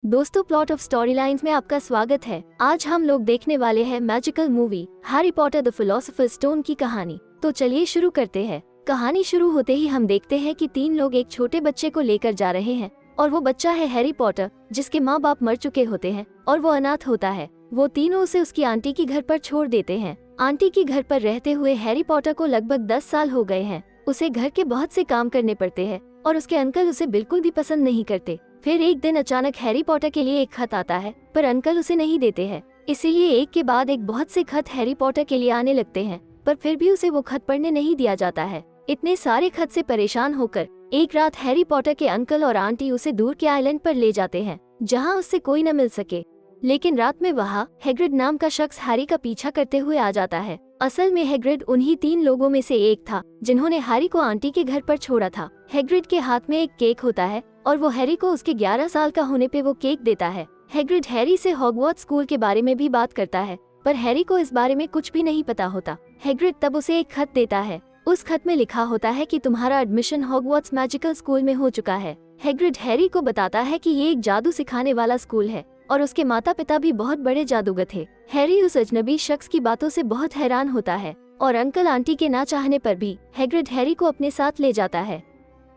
दोस्तों, plot of story lines में आपका स्वागत है। आज हम लोग देखने वाले हैं magical movie Harry Potter the philosopher's stone की कहानी। तो चलिए शुरू करते हैं। कहानी शुरू होते ही हम देखते हैं कि तीन लोग एक छोटे बच्चे को लेकर जा रहे हैं और वो बच्चा है हैरी पॉटर, जिसके माँ बाप मर चुके होते हैं और वो अनाथ होता है। वो तीनों उसे उसकी आंटी की घर पर छोड़ देते हैं। आंटी की घर पर रहते हुए हैरी पॉटर को लगभग 10 साल हो गए हैं। उसे घर के बहुत से काम करने पड़ते हैं और उसके अंकल उसे बिल्कुल भी पसंद नहीं करते। फिर एक दिन अचानक हैरी पॉटर के लिए एक खत आता है, पर अंकल उसे नहीं देते हैं। इसीलिए एक के बाद एक बहुत से खत हैरी पॉटर के लिए आने लगते हैं, पर फिर भी उसे वो खत पढ़ने नहीं दिया जाता है। इतने सारे खत से परेशान होकर एक रात हैरी पॉटर के अंकल और आंटी उसे दूर के आइलैंड पर ले जाते हैं, जहाँ उससे कोई न मिल सके। लेकिन रात में वहाँ हैग्रिड नाम का शख्स हैरी का पीछा करते हुए आ जाता है। असल में हैग्रिड उन्हीं तीन लोगों में से एक था जिन्होंने हैरी को आंटी के घर पर छोड़ा था। हैग्रिड के हाथ में एक केक होता है और वो हैरी को उसके 11 साल का होने पे वो केक देता है। हैग्रिड हैरी से हॉगवर्ट्स स्कूल के बारे में भी बात करता है, पर हैरी को इस बारे में कुछ भी नहीं पता होता। हैग्रिड तब उसे एक खत देता है। उस खत में लिखा होता है कि तुम्हारा एडमिशन हॉगवर्ट्स मैजिकल स्कूल में हो चुका है। हैग्रिड हैरी को बताता है कि ये एक जादू सिखाने वाला स्कूल है और उसके माता पिता भी बहुत बड़े जादूगर थे। हैरी उस अजनबी शख्स की बातों से बहुत हैरान होता है और अंकल आंटी के ना चाहने पर भी हैग्रिड हैरी को अपने साथ ले जाता है।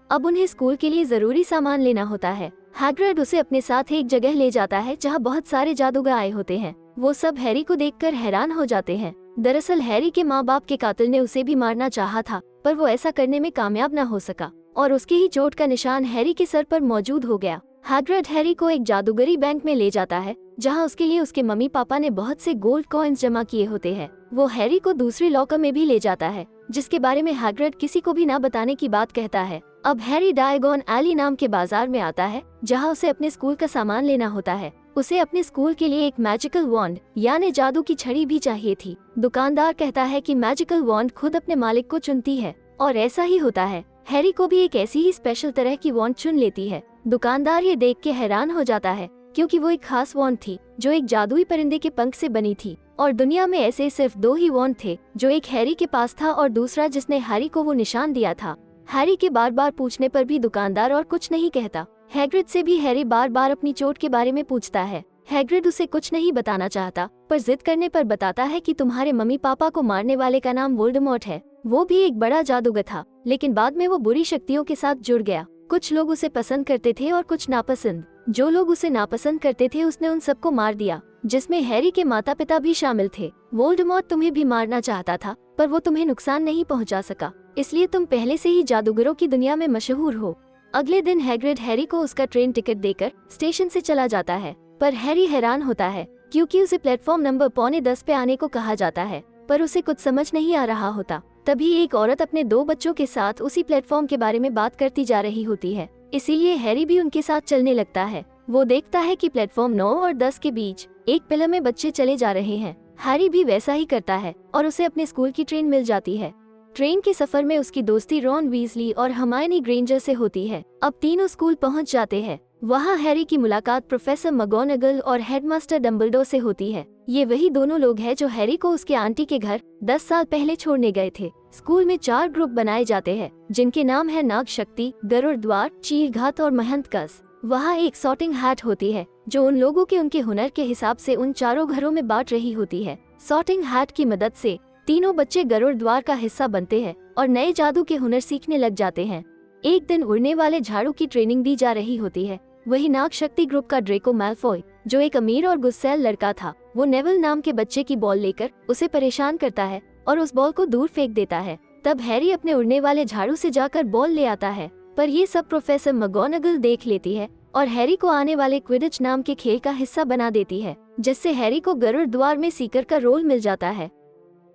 अब उन्हें स्कूल के लिए जरूरी सामान लेना होता है। हैग्रिड उसे अपने साथ एक जगह ले जाता है जहाँ बहुत सारे जादूगर आए होते हैं। वो सब हैरी को देखकर हैरान हो जाते हैं। दरअसल हैरी के माँ बाप के कातिल ने उसे भी मारना चाहा था, पर वो ऐसा करने में कामयाब न हो सका और उसकी ही चोट का निशान हैरी के सर पर मौजूद हो गया। हैग्रिड हैरी को एक जादूगरी बैंक में ले जाता है, जहां उसके लिए उसके मम्मी पापा ने बहुत से गोल्ड कॉइन्स जमा किए होते हैं। वो हैरी को दूसरी लॉकर में भी ले जाता है, जिसके बारे में हैग्रिड किसी को भी ना बताने की बात कहता है। अब हैरी डायगोन एली नाम के बाजार में आता है, जहां उसे अपने स्कूल का सामान लेना होता है। उसे अपने स्कूल के लिए एक मैजिकल वॉन्ड यानी जादू की छड़ी भी चाहिए थी। दुकानदार कहता है कि मैजिकल वॉन्ड खुद अपने मालिक को चुनती है, और ऐसा ही होता है। हैरी को भी एक ऐसी ही स्पेशल तरह की वॉन्ड चुन लेती है। दुकानदार ये देख के हैरान हो जाता है, क्योंकि वो एक खास वॉन्ड थी जो एक जादुई परिंदे के पंख से बनी थी और दुनिया में ऐसे सिर्फ 2 ही वॉन्ड थे, जो एक हैरी के पास था और दूसरा जिसने हैरी को वो निशान दिया था। हैरी के बार बार पूछने पर भी दुकानदार और कुछ नहीं कहता। हैग्रिड से भी हैरी बार बार अपनी चोट के बारे में पूछता है। हैग्रिड उसे कुछ नहीं बताना चाहता, पर जिद करने पर बताता है कि तुम्हारे मम्मी पापा को मारने वाले का नाम वोल्डेमॉर्ट है। वो भी एक बड़ा जादूगर था, लेकिन बाद में वो बुरी शक्तियों के साथ जुड़ गया। कुछ लोग उसे पसंद करते थे और कुछ नापसंद। जो लोग उसे नापसंद करते थे उसने उन सबको मार दिया, जिसमें हैरी के माता पिता भी शामिल थे। वोल्डेमॉर्ट तुम्हें भी मारना चाहता था, पर वो तुम्हें नुकसान नहीं पहुंचा सका, इसलिए तुम पहले से ही जादूगरों की दुनिया में मशहूर हो। अगले दिन हैग्रिड हैरी को उसका ट्रेन टिकट देकर स्टेशन से चला जाता है, पर हैरी हैरान होता है क्योंकि उसे प्लेटफॉर्म नंबर 9:45 पे आने को कहा जाता है, पर उसे कुछ समझ नहीं आ रहा होता। तभी एक औरत अपने 2 बच्चों के साथ उसी प्लेटफॉर्म के बारे में बात करती जा रही होती है, इसीलिए हैरी भी उनके साथ चलने लगता है। वो देखता है कि प्लेटफॉर्म 9 और 10 के बीच एक पिलर में बच्चे चले जा रहे हैं। हैरी भी वैसा ही करता है और उसे अपने स्कूल की ट्रेन मिल जाती है। ट्रेन के सफर में उसकी दोस्ती रॉन वीजली और हर्माइनी ग्रेंजर से होती है। अब तीनों स्कूल पहुंच जाते हैं। वहाँ हैरी की मुलाकात प्रोफेसर मगोनगल और हेडमास्टर डम्बलडोर से होती है। ये वही दोनों लोग हैं जो हैरी को उसके आंटी के घर 10 साल पहले छोड़ने गए थे। स्कूल में 4 ग्रुप बनाए जाते हैं, जिनके नाम है नाग शक्ति, गरुड़ द्वार, चीरघात और महंत कस। वहाँ एक सॉर्टिंग हैट होती है, जो उन लोगों के उनके हुनर के हिसाब से उन 4 घरों में बांट रही होती है। सॉर्टिंग हैट की मदद से तीनों बच्चे गरुड़ द्वार का हिस्सा बनते हैं और नए जादू के हुनर सीखने लग जाते हैं। एक दिन उड़ने वाले झाड़ू की ट्रेनिंग दी जा रही होती है। वही नाग शक्ति ग्रुप का ड्रेको मैल्फॉय, जो एक अमीर और गुस्सैल लड़का था, वो नेविल नाम के बच्चे की बॉल लेकर उसे परेशान करता है और उस बॉल को दूर फेंक देता है। तब हैरी अपने उड़ने वाले झाड़ू से जाकर बॉल ले आता है, पर ये सब प्रोफेसर मगोनगल देख लेती है और हैरी को आने वाले क्विडिच नाम के खेल का हिस्सा बना देती है, जिससे हैरी को गरुड़ द्वार में सीकर का रोल मिल जाता है।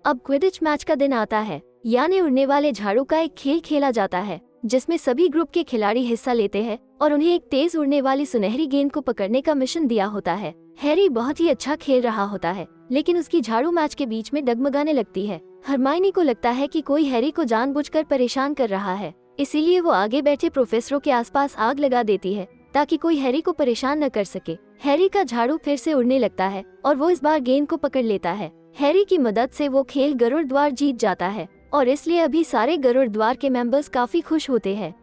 अब क्विडिच मैच का दिन आता है, यानी उड़ने वाले झाड़ू का एक खेल खेला जाता है, जिसमें सभी ग्रुप के खिलाड़ी हिस्सा लेते हैं और उन्हें एक तेज उड़ने वाली सुनहरी गेंद को पकड़ने का मिशन दिया होता है। हैरी बहुत ही अच्छा खेल रहा होता है, लेकिन उसकी झाड़ू मैच के बीच में डगमगाने लगती है। हर्माइनी को लगता है कि कोई हैरी को जानबूझकर परेशान कर रहा है, इसीलिए वो आगे बैठे प्रोफेसरों के आसपास आग लगा देती है ताकि कोई हैरी को परेशान न कर सके। हैरी का झाड़ू फिर से उड़ने लगता है और वो इस बार गेंद को पकड़ लेता है। हैरी की मदद से वो खेल गरुड़ द्वार जीत जाता है और इसलिए अभी सारे गरुड़ द्वार के मेंबर्स काफी खुश होते हैं।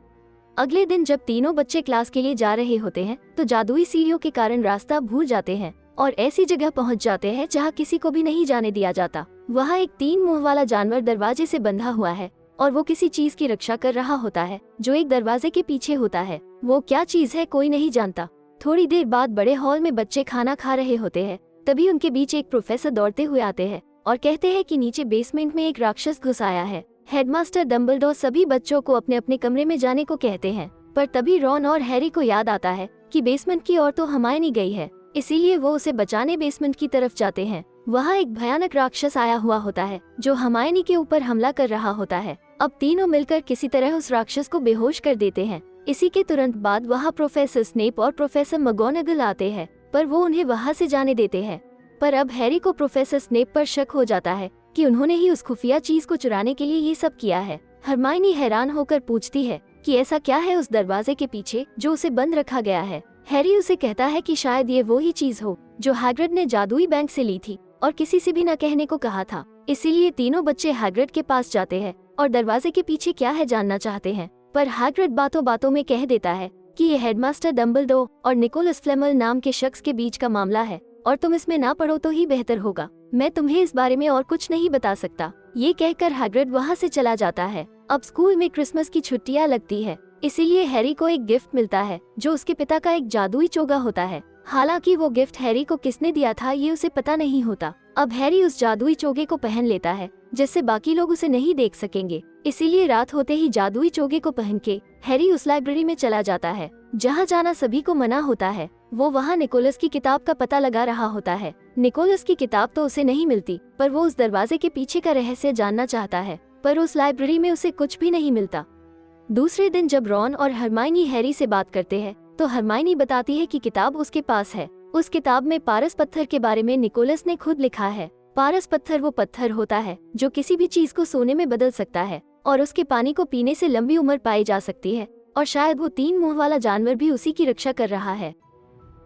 अगले दिन जब तीनों बच्चे क्लास के लिए जा रहे होते हैं तो जादुई सीढ़ियों के कारण रास्ता भूल जाते हैं और ऐसी जगह पहुंच जाते हैं जहां किसी को भी नहीं जाने दिया जाता। वहां एक 3 मुंह वाला जानवर दरवाजे से बंधा हुआ है और वो किसी चीज की रक्षा कर रहा होता है जो एक दरवाजे के पीछे होता है। वो क्या चीज है कोई नहीं जानता। थोड़ी देर बाद बड़े हॉल में बच्चे खाना खा रहे होते हैं। तभी उनके बीच एक प्रोफेसर दौड़ते हुए आते हैं और कहते हैं कि नीचे बेसमेंट में एक राक्षस घुस आया है। हेडमास्टर डम्बलडोर सभी बच्चों को अपने अपने कमरे में जाने को कहते हैं, पर तभी रॉन और हैरी को याद आता है कि बेसमेंट की ओर तो हरमाइनी गई है, इसीलिए वो उसे बचाने बेसमेंट की तरफ जाते हैं। वहाँ एक भयानक राक्षस आया हुआ होता है जो हरमाइनी के ऊपर हमला कर रहा होता है। अब तीनों मिलकर किसी तरह उस राक्षस को बेहोश कर देते हैं। इसी के तुरंत बाद वहाँ प्रोफेसर स्नेप और प्रोफेसर मगोनागल आते हैं, पर वो उन्हें वहाँ से जाने देते हैं। पर अब हैरी को प्रोफेसर स्नेप पर शक हो जाता है कि उन्होंने ही उस खुफिया चीज को चुराने के लिए ये सब किया है। हरमाइनी हैरान होकर पूछती है कि ऐसा क्या है उस दरवाजे के पीछे जो उसे बंद रखा गया है। हैरी उसे कहता है कि शायद ये वो ही चीज हो जो हैग्रिड ने जादुई बैंक से ली थी और किसी से भी न कहने को कहा था। इसीलिए तीनों बच्चे हैग्रिड के पास जाते हैं और दरवाजे के पीछे क्या है जानना चाहते हैं, पर हैग्रिड बातों बातों में कह देता है कि ये हेडमास्टर डम्बलडोर और निकोलस फ्लेमल नाम के शख्स के बीच का मामला है और तुम इसमें ना पढ़ो तो ही बेहतर होगा। मैं तुम्हें इस बारे में और कुछ नहीं बता सकता। ये कहकर हैग्रिड वहाँ से चला जाता है। अब स्कूल में क्रिसमस की छुट्टियाँ लगती है, इसीलिए हैरी को एक गिफ्ट मिलता है जो उसके पिता का एक जादुई चोगा होता है। हालांकि वो गिफ्ट हैरी को किसने दिया था ये उसे पता नहीं होता। अब हैरी उस जादुई चोगे को पहन लेता है जिससे बाकी लोग उसे नहीं देख सकेंगे। इसीलिए रात होते ही जादुई चोगे को पहन के हैरी उस लाइब्रेरी में चला जाता है जहाँ जाना सभी को मना होता है। वो वहाँ निकोलस की किताब का पता लगा रहा होता है। निकोलस की किताब तो उसे नहीं मिलती, पर वो उस दरवाजे के पीछे का रहस्य जानना चाहता है, पर उस लाइब्रेरी में उसे कुछ भी नहीं मिलता। दूसरे दिन जब रॉन और हरमाइनी हैरी से बात करते हैं तो हरमाइनी बताती है कि किताब उसके पास है। उस किताब में पारस पत्थर के बारे में निकोलस ने खुद लिखा है। पारस पत्थर वो पत्थर होता है जो किसी भी चीज को सोने में बदल सकता है और उसके पानी को पीने से लंबी उम्र पाई जा सकती है, और शायद वो 3 मुंह वाला जानवर भी उसी की रक्षा कर रहा है।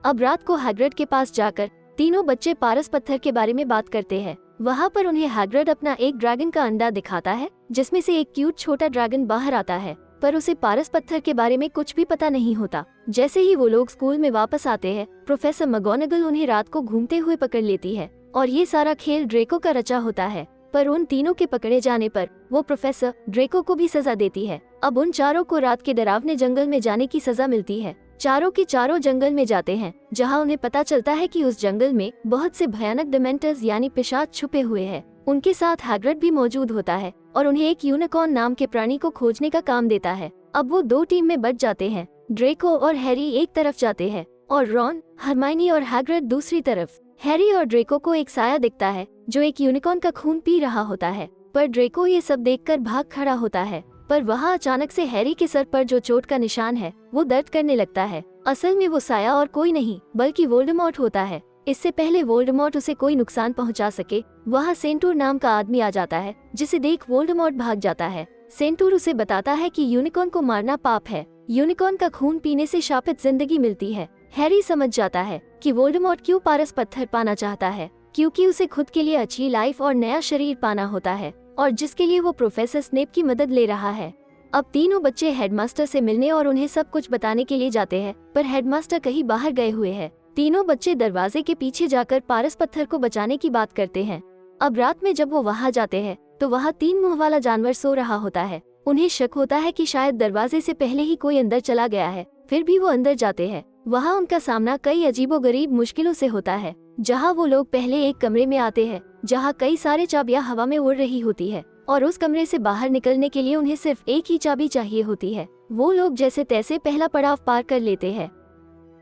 अब रात को हैग्रिड के पास जाकर तीनों बच्चे पारस पत्थर के बारे में बात करते हैं। वहाँ पर उन्हें हैग्रिड अपना एक ड्रैगन का अंडा दिखाता है जिसमें से एक क्यूट छोटा ड्रैगन बाहर आता है, पर उसे पारस पत्थर के बारे में कुछ भी पता नहीं होता। जैसे ही वो लोग स्कूल में वापस आते हैं, प्रोफेसर मगोनागल उन्हें रात को घूमते हुए पकड़ लेती है और ये सारा खेल ड्रेको का रचा होता है। पर उन तीनों के पकड़े जाने पर वो प्रोफेसर ड्रेको को भी सजा देती है। अब उन चारों को रात के डरावने जंगल में जाने की सजा मिलती है। चारों के चारों जंगल में जाते हैं जहां उन्हें पता चलता है कि उस जंगल में बहुत से भयानक डिमेंटर्स यानी पिशाच छुपे हुए हैं। उनके साथ हैग्रिड भी मौजूद होता है और उन्हें एक यूनिकॉर्न नाम के प्राणी को खोजने का काम देता है। अब वो 2 टीम में बट जाते हैं। ड्रेको और हैरी एक तरफ जाते हैं और रॉन, हरमाइनी और हैग्रिड दूसरी तरफ। हैरी और ड्रेको को एक साया दिखता है जो एक यूनिकॉर्न का खून पी रहा होता है, पर ड्रेको ये सब देखकर भाग खड़ा होता है। पर वहाँ अचानक से हैरी के सर पर जो चोट का निशान है वो दर्द करने लगता है। असल में वो साया और कोई नहीं बल्कि वोल्डेमॉर्ट होता है। इससे पहले वोल्डेमॉर्ट उसे कोई नुकसान पहुंचा सके, वहाँ सेंटूर नाम का आदमी आ जाता है जिसे देख वोल्डेमॉर्ट भाग जाता है। सेंटूर उसे बताता है कि यूनिकॉर्न को मारना पाप है, यूनिकॉर्न का खून पीने से शापित जिंदगी मिलती है। हैरी समझ जाता है कि वोल्डेमॉर्ट क्यों पारस पत्थर पाना चाहता है, क्योंकि उसे खुद के लिए अच्छी लाइफ और नया शरीर पाना होता है, और जिसके लिए वो प्रोफेसर स्नेप की मदद ले रहा है। अब तीनों बच्चे हेडमास्टर से मिलने और उन्हें सब कुछ बताने के लिए जाते हैं, पर हेडमास्टर कहीं बाहर गए हुए हैं। तीनों बच्चे दरवाजे के पीछे जाकर पारस पत्थर को बचाने की बात करते हैं। अब रात में जब वो वहाँ जाते हैं तो वहाँ 3 मुंह वाला जानवर सो रहा होता है। उन्हें शक होता है कि शायद दरवाजे से पहले ही कोई अंदर चला गया है, फिर भी वो अंदर जाते हैं। वहाँ उनका सामना कई अजीबोगरीब मुश्किलों से होता है। जहाँ वो लोग पहले एक कमरे में आते हैं जहाँ कई सारे चाबियां हवा में उड़ रही होती है, और उस कमरे से बाहर निकलने के लिए उन्हें सिर्फ एक ही चाबी चाहिए होती है। वो लोग जैसे तैसे पहला पड़ाव पार कर लेते हैं।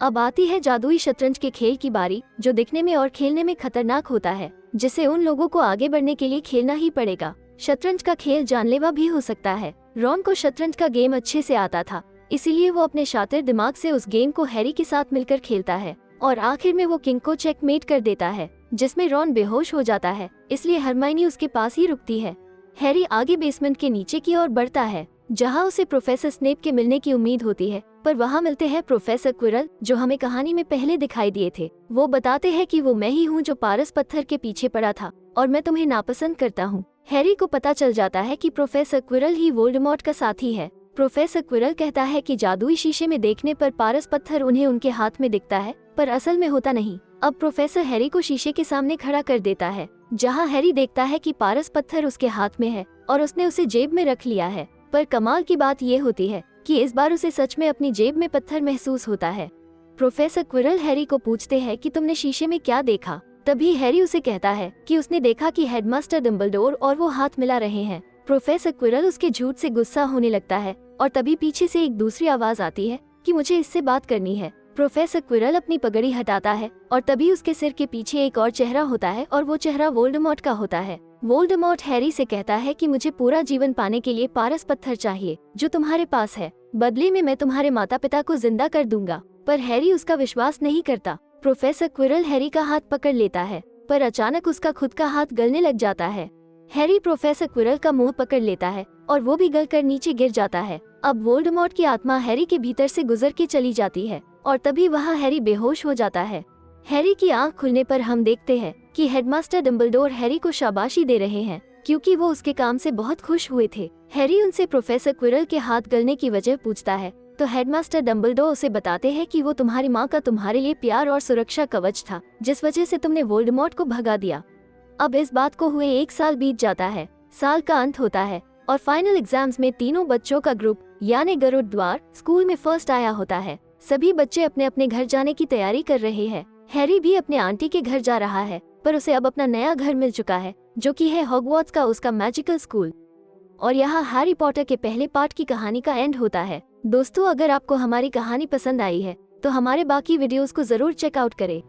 अब आती है जादुई शतरंज के खेल की बारी, जो दिखने में और खेलने में खतरनाक होता है, जिसे उन लोगों को आगे बढ़ने के लिए खेलना ही पड़ेगा। शतरंज का खेल जानलेवा भी हो सकता है। रॉन को शतरंज का गेम अच्छे से आता था, इसीलिए वो अपने शातिर दिमाग से उस गेम को हैरी के साथ मिलकर खेलता है, और आखिर में वो किंग को चेकमेट कर देता है, जिसमें रॉन बेहोश हो जाता है। इसलिए हरमाइनी उसके पास ही रुकती है। हैरी आगे बेसमेंट के नीचे की ओर बढ़ता है, जहां उसे प्रोफेसर स्नेप के मिलने की उम्मीद होती है, पर वहां मिलते हैं प्रोफेसर क्विरल, जो हमें कहानी में पहले दिखाई दिए थे। वो बताते हैं कि वो मैं ही हूँ जो पारस पत्थर के पीछे पड़ा था, और मैं तुम्हें नापसंद करता हूँ। हैरी को पता चल जाता है कि प्रोफेसर क्विरल ही वोल्डेमॉर्ट का साथी है, प्रोफेसर क्विरल कहता है कि जादुई शीशे में देखने पर पारस पत्थर उन्हें उनके हाथ में दिखता है, पर असल में होता नहीं। अब प्रोफेसर हैरी को शीशे के सामने खड़ा कर देता है, जहां हैरी देखता है कि पारस पत्थर उसके हाथ में है और उसने उसे जेब में रख लिया है। पर कमाल की बात ये होती है कि इस बार उसे सच में अपनी जेब में पत्थर महसूस होता है। प्रोफेसर क्विरल हैरी को पूछते हैं कि तुमने शीशे में क्या देखा। तभी हैरी उसे कहता है कि उसने देखा कि हेडमास्टर डंबलडोर और वो हाथ मिला रहे हैं। प्रोफेसर क्विरल उसके झूठ से गुस्सा होने लगता है और तभी पीछे से एक दूसरी आवाज आती है कि मुझे इससे बात करनी है। प्रोफेसर क्विरल अपनी पगड़ी हटाता है और तभी उसके सिर के पीछे एक और चेहरा होता है और वो चेहरा वोल्डेमॉर्ट का होता है। वोल्डेमॉर्ट हैरी से कहता है कि मुझे पूरा जीवन पाने के लिए पारस पत्थर चाहिए जो तुम्हारे पास है, बदले में मैं तुम्हारे माता पिता को जिंदा कर दूंगा। पर हैरी उसका विश्वास नहीं करता। प्रोफेसर क्विरल हैरी का हाथ पकड़ लेता है, पर अचानक उसका खुद का हाथ गलने लग जाता है। हैरी प्रोफेसर क्विरल का मुंह पकड़ लेता है और वो भी गलकर नीचे गिर जाता है। अब वोल्डेमॉर्ट की आत्मा हैरी के भीतर से गुजर के चली जाती है और तभी वहाँ हैरी बेहोश हो जाता है। हैरी की आंख खुलने पर हम देखते हैं कि हेडमास्टर डंबलडोर हैरी को शाबाशी दे रहे हैं क्योंकि वो उसके काम से बहुत खुश हुए थे। हैरी उनसे प्रोफेसर क्विरल के हाथ गलने की वजह पूछता है तो हेडमास्टर डंबलडोर उसे बताते हैं कि वो तुम्हारी माँ का तुम्हारे लिए प्यार और सुरक्षा कवच था, जिस वजह से तुमने वोल्डेमॉर्ट को भगा दिया। अब इस बात को हुए 1 साल बीत जाता है। साल का अंत होता है और फाइनल एग्जाम्स में तीनों बच्चों का ग्रुप यानी गरुड़द्वार स्कूल में फर्स्ट आया होता है। सभी बच्चे अपने अपने घर जाने की तैयारी कर रहे हैं। हैरी भी अपने आंटी के घर जा रहा है, पर उसे अब अपना नया घर मिल चुका है जो कि है हॉगवर्ट्स का उसका मैजिकल स्कूल। और यहाँ हैरी पॉटर के पहले पार्ट की कहानी का एंड होता है। दोस्तों, अगर आपको हमारी कहानी पसंद आई है तो हमारे बाकी वीडियोस को जरूर चेकआउट करें।